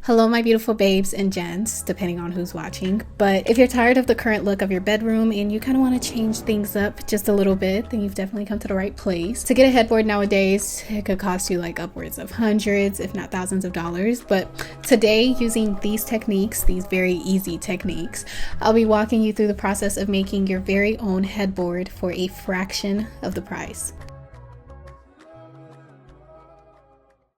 Hello my beautiful babes and gents, depending on who's watching. But if you're tired of the current look of your bedroom and you kind of want to change things up just a little bit, then you've definitely come to the right place. To get a headboard nowadays, it could cost you like upwards of hundreds, if not thousands of dollars. But today, using these techniques, these very easy techniques, I'll be walking you through the process of making your very own headboard for a fraction of the price.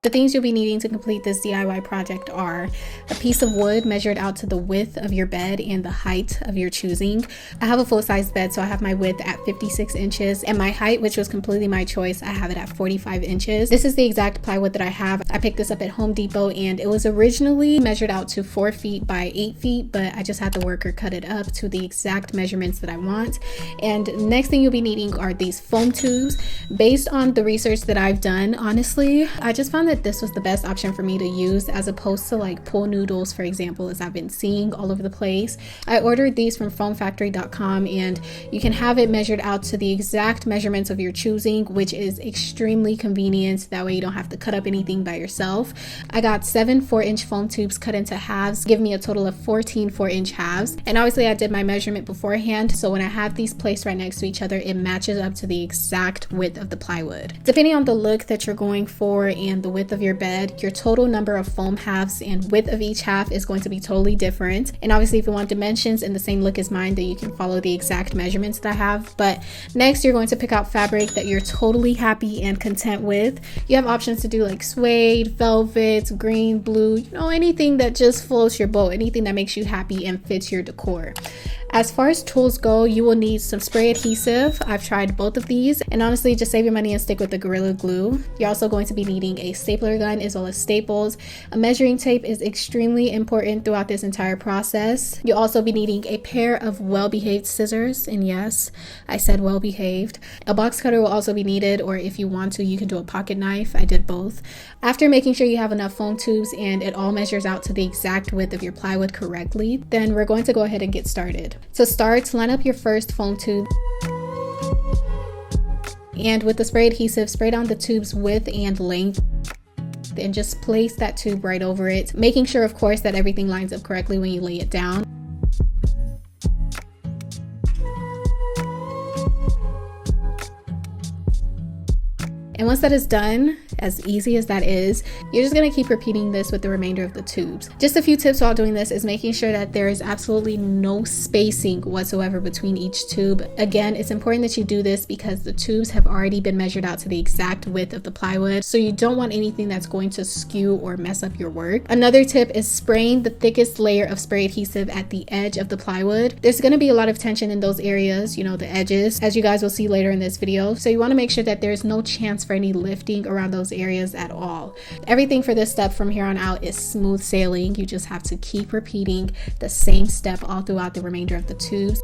The things you'll be needing to complete this DIY project are a piece of wood measured out to the width of your bed and the height of your choosing. I have a full-size bed, so I have my width at 56 inches and my height, which was completely my choice, I have it at 45 inches. This is the exact plywood that I have. I picked this up at Home Depot and it was originally measured out to 4 feet by 8 feet, but I just had the worker cut it up to the exact measurements that I want. And next thing you'll be needing are these foam tubes. Based on the research that I've done, honestly, I just found that this was the best option for me to use as opposed to like pool noodles, for example, as I've been seeing all over the place. I ordered these from foamfactory.com and you can have it measured out to the exact measurements of your choosing, which is extremely convenient. That way you don't have to cut up anything by yourself. I got 7 4-inch foam tubes cut into halves, give me a total of 14 4-inch halves. And obviously I did my measurement beforehand, so when I have these placed right next to each other, it matches up to the exact width of the plywood. Depending on the look that you're going for and the width of your bed, your total number of foam halves and width of each half is going to be totally different. And obviously if you want dimensions in the same look as mine, then you can follow the exact measurements that I have. But next you're going to pick out fabric that you're totally happy and content with. You have options to do like suede, velvet, green, blue, you know, anything that just floats your boat, anything that makes you happy and fits your decor. As far as tools go, you will need some spray adhesive. I've tried both of these, and honestly, just save your money and stick with the Gorilla Glue. You're also going to be needing a stapler gun as well as staples. A measuring tape is extremely important throughout this entire process. You'll also be needing a pair of well-behaved scissors, and yes, I said well-behaved. A box cutter will also be needed, or if you want to, you can do a pocket knife. I did both. After making sure you have enough foam tubes and it all measures out to the exact width of your plywood correctly, then we're going to go ahead and get started. To start, line up your first foam tube. And with the spray adhesive, spray down the tube's width and length. And just place that tube right over it, making sure, of course, that everything lines up correctly when you lay it down. And once that is done, as easy as that is, you're just gonna keep repeating this with the remainder of the tubes. Just a few tips while doing this is making sure that there is absolutely no spacing whatsoever between each tube. Again, it's important that you do this because the tubes have already been measured out to the exact width of the plywood, so you don't want anything that's going to skew or mess up your work. Another tip is spraying the thickest layer of spray adhesive at the edge of the plywood. There's gonna be a lot of tension in those areas, you know, the edges, as you guys will see later in this video. So you wanna make sure that there's no chance for any lifting around those areas at all. Everything for this step from here on out is smooth sailing. You just have to keep repeating the same step all throughout the remainder of the tubes.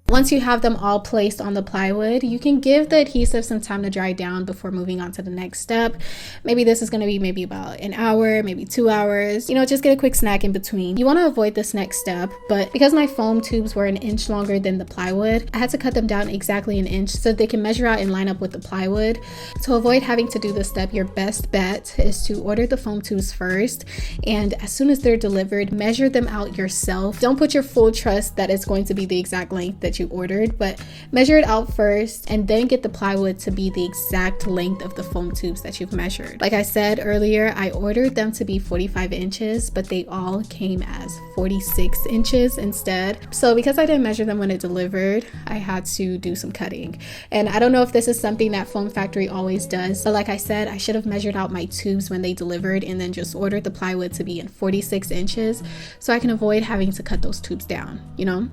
Once you have them all placed on the plywood, you can give the adhesive some time to dry down before moving on to the next step. Maybe this is going to be maybe about an hour, maybe 2 hours. You know, just get a quick snack in between. You want to avoid this next step, but because my foam tubes were 1 inch longer than the plywood, I had to cut them down exactly 1 inch so they can measure out and line up with the plywood. To avoid having to do this step, your best bet is to order the foam tubes first, and as soon as they're delivered, measure them out yourself. Don't put your full trust that it's going to be the exact length that you ordered, but measure it out first and then get the plywood to be the exact length of the foam tubes that you've measured. Like I said earlier, I ordered them to be 45 inches, but they all came as 46 inches instead. So because I didn't measure them when it delivered, I had to do some cutting. And I don't know if this is something that Foam Factory always does, but like I said, I should have measured out my tubes when they delivered and then just ordered the plywood to be in 46 inches so I can avoid having to cut those tubes down, you know?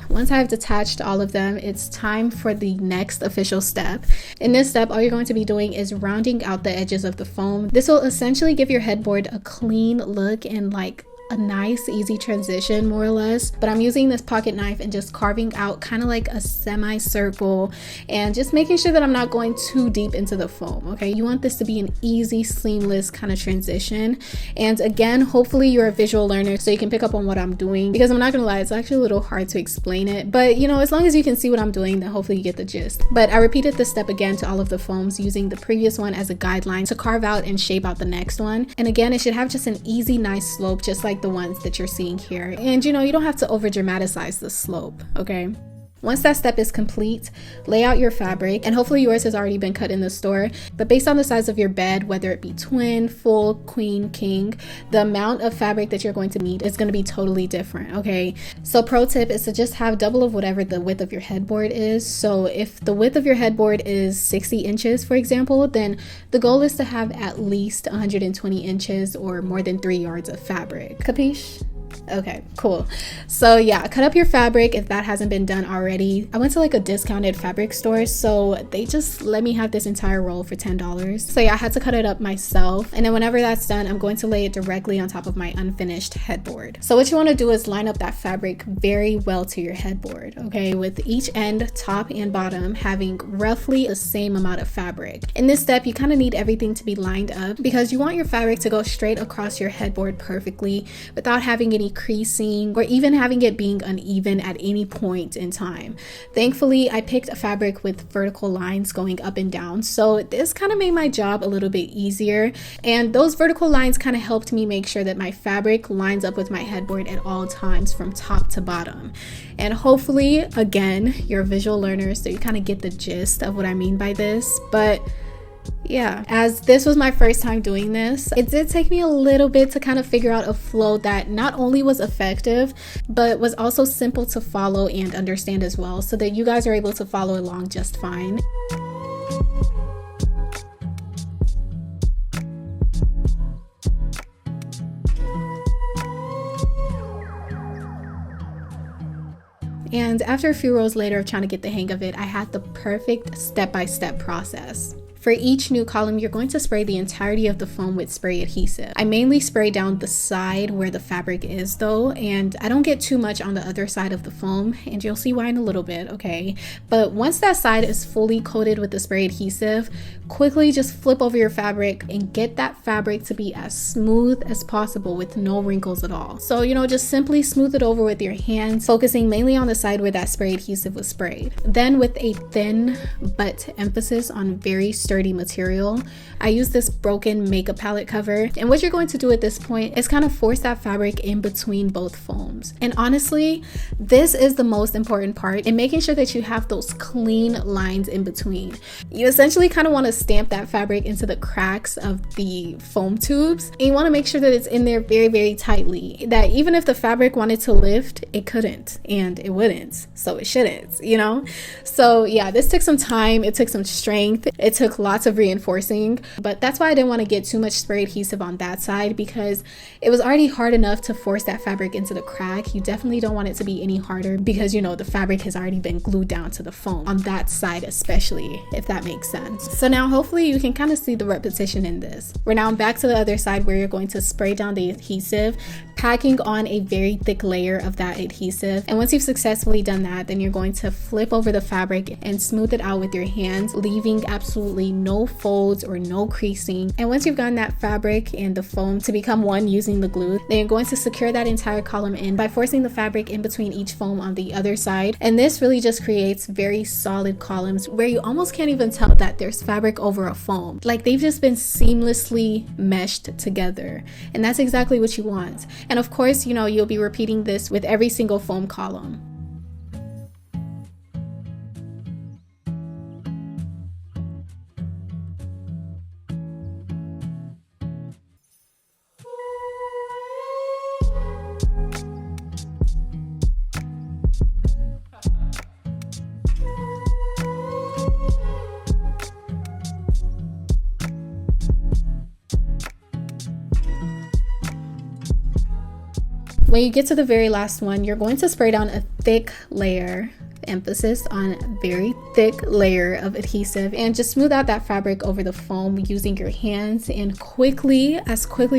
Once I've detached all of them, it's time for the next official step. In this step, all you're going to be doing is rounding out the edges of the foam. This will essentially give your headboard a clean look and like a nice easy transition more or less, but I'm using this pocket knife and just carving out kind of like a semicircle and just making sure that I'm not going too deep into the foam. Okay, you want this to be an easy, seamless kind of transition. And again, hopefully you're a visual learner so you can pick up on what I'm doing, because I'm not gonna lie, it's actually a little hard to explain it, but you know, as long as you can see what I'm doing, then hopefully you get the gist. But I repeated this step again to all of the foams, using the previous one as a guideline to carve out and shape out the next one. And again, it should have just an easy, nice slope, just like the ones that you're seeing here. And you know, you don't have to over dramatize the slope, okay? Once that step is complete, lay out your fabric, and hopefully yours has already been cut in the store, but based on the size of your bed, whether it be twin, full, queen, king, the amount of fabric that you're going to need is going to be totally different, okay? So pro tip is to just have double of whatever the width of your headboard is. So if the width of your headboard is 60 inches, for example, then the goal is to have at least 120 inches or more than 3 yards of fabric. Capiche? Okay, cool. So yeah, cut up your fabric if that hasn't been done already. I went to like a discounted fabric store, so they just let me have this entire roll for $10. So yeah, I had to cut it up myself. And then whenever that's done, I'm going to lay it directly on top of my unfinished headboard. So what you want to do is line up that fabric very well to your headboard, okay? With each end, top and bottom, having roughly the same amount of fabric. In this step, you kind of need everything to be lined up because you want your fabric to go straight across your headboard perfectly without having any creasing or even having it being uneven at any point in time. Thankfully, I picked a fabric with vertical lines going up and down, so this kind of made my job a little bit easier, and those vertical lines kind of helped me make sure that my fabric lines up with my headboard at all times from top to bottom. And hopefully, again, you're a visual learner, so you kind of get the gist of what I mean by this. But yeah, as this was my first time doing this, it did take me a little bit to kind of figure out a flow that not only was effective, but was also simple to follow and understand as well, so that you guys are able to follow along just fine. And after a few rows later of trying to get the hang of it, I had the perfect step-by-step process. For each new column, you're going to spray the entirety of the foam with spray adhesive. I mainly spray down the side where the fabric is though, and I don't get too much on the other side of the foam, and you'll see why in a little bit, okay? But once that side is fully coated with the spray adhesive, quickly just flip over your fabric and get that fabric to be as smooth as possible with no wrinkles at all. So, you know, just simply smooth it over with your hands, focusing mainly on the side where that spray adhesive was sprayed. Then with a thin but emphasis on very sturdy material, I use this broken makeup palette cover, and what you're going to do at this point is kind of force that fabric in between both foams. And honestly, this is the most important part in making sure that you have those clean lines in between. You essentially kind of want to stamp that fabric into the cracks of the foam tubes, and you want to make sure that it's in there very, very tightly, that even if the fabric wanted to lift, it couldn't, and it wouldn't, so it shouldn't, you know? So yeah, this took some time, it took some strength, it took lots of reinforcing, but that's why I didn't want to get too much spray adhesive on that side, because it was already hard enough to force that fabric into the crack. You definitely don't want it to be any harder because, you know, the fabric has already been glued down to the foam on that side, especially, if that makes sense. So now hopefully you can kind of see the repetition in this. We're now back to the other side where you're going to spray down the adhesive, packing on a very thick layer of that adhesive. And once you've successfully done that, then you're going to flip over the fabric and smooth it out with your hands, leaving absolutely no folds or no creasing. And once you've gotten that fabric and the foam to become one using the glue, then you're going to secure that entire column in by forcing the fabric in between each foam on the other side. And this really just creates very solid columns where you almost can't even tell that there's fabric over a foam. Like, they've just been seamlessly meshed together. And that's exactly what you want. And of course, you know, you'll be repeating this with every single foam column. When you get to the very last one, you're going to spray down a thick layer, emphasis on very thick layer of adhesive, and just smooth out that fabric over the foam using your hands, and as quickly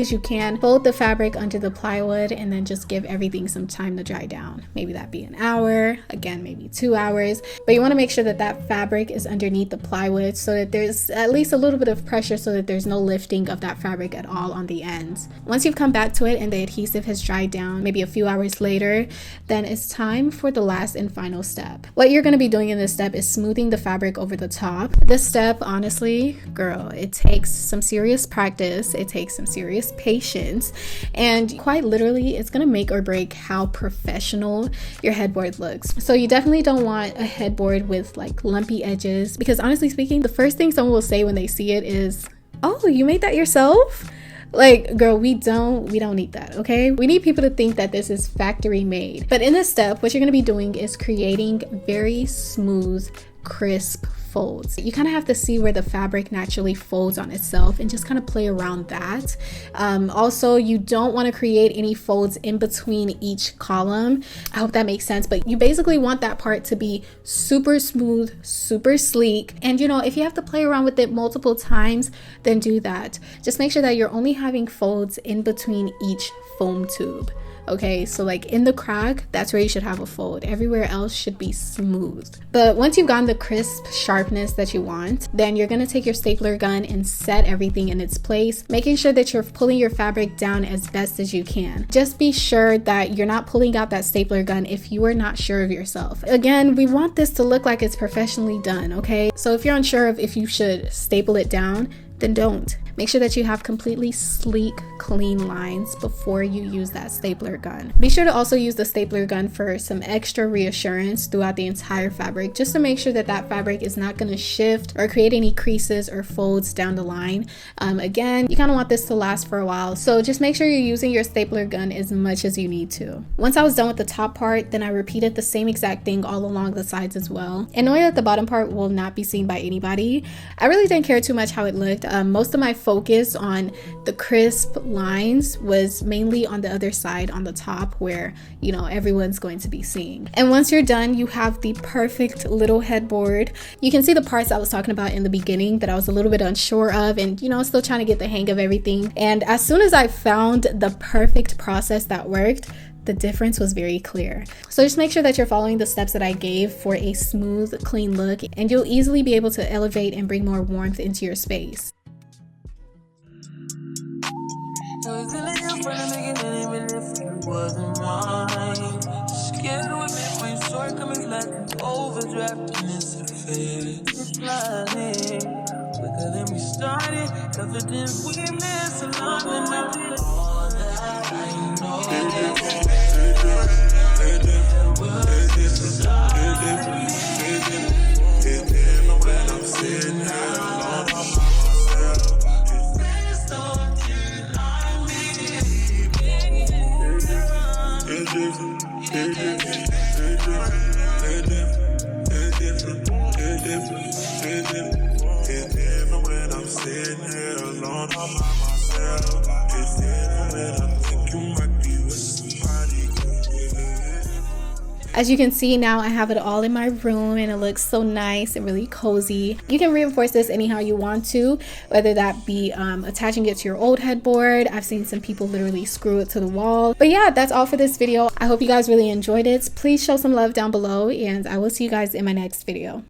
as you can, fold the fabric under the plywood, and then just give everything some time to dry down. Maybe that be an hour, again maybe 2 hours, but you want to make sure that that fabric is underneath the plywood so that there's at least a little bit of pressure, so that there's no lifting of that fabric at all on the ends. Once you've come back to it and the adhesive has dried down, maybe a few hours later, then it's time for the last and final step. What you're going to be doing in this step is smoothing the fabric over the top. This step, honestly, girl, it takes some serious practice, it takes some serious patience, and quite literally it's going to make or break how professional your headboard looks. So you definitely don't want a headboard with like lumpy edges, because honestly speaking, the first thing someone will say when they see it is, "Oh, you made that yourself?" Like, girl, we don't need that, okay? We need people to think that this is factory made. But in this step, what you're gonna be doing is creating very smooth, crisp folds. You kind of have to see where the fabric naturally folds on itself and just kind of play around that. Also, you don't want to create any folds in between each column. I hope that makes sense, but you basically want that part to be super smooth, super sleek. And you know, if you have to play around with it multiple times, then do that. Just make sure that you're only having folds in between each foam tube. Okay, so like in the crack, that's where you should have a fold. Everywhere else should be smooth. But once you've gotten the crisp sharpness that you want, then you're gonna take your stapler gun and set everything in its place, making sure that you're pulling your fabric down as best as you can. Just be sure that you're not pulling out that stapler gun if you are not sure of yourself. Again, we want this to look like it's professionally done, okay? So if you're unsure of if you should staple it down, then don't. Make sure that you have completely sleek, clean lines before you use that stapler gun. Be sure to also use the stapler gun for some extra reassurance throughout the entire fabric, just to make sure that that fabric is not going to shift or create any creases or folds down the line. Again, you kind of want this to last for a while, so just make sure you're using your stapler gun as much as you need to. Once I was done with the top part, then I repeated the same exact thing all along the sides as well. And knowing that the bottom part will not be seen by anybody, I really didn't care too much how it looked. Most of my focus on the crisp lines was mainly on the other side, on the top, where, you know, everyone's going to be seeing. And once you're done, you have the perfect little headboard. You can see the parts I was talking about in the beginning that I was a little bit unsure of, and you know, still trying to get the hang of everything. And as soon as I found the perfect process that worked, the difference was very clear. So just make sure that you're following the steps that I gave for a smooth, clean look, and you'll easily be able to elevate and bring more warmth into your space. As you can see now, I have it all in my room and it looks so nice and really cozy. You can reinforce this anyhow you want to, whether that be attaching it to your old headboard. I've seen some people literally screw it to the wall. But yeah, that's all for this video. I hope you guys really enjoyed it. Please show some love down below, and I will see you guys in my next video.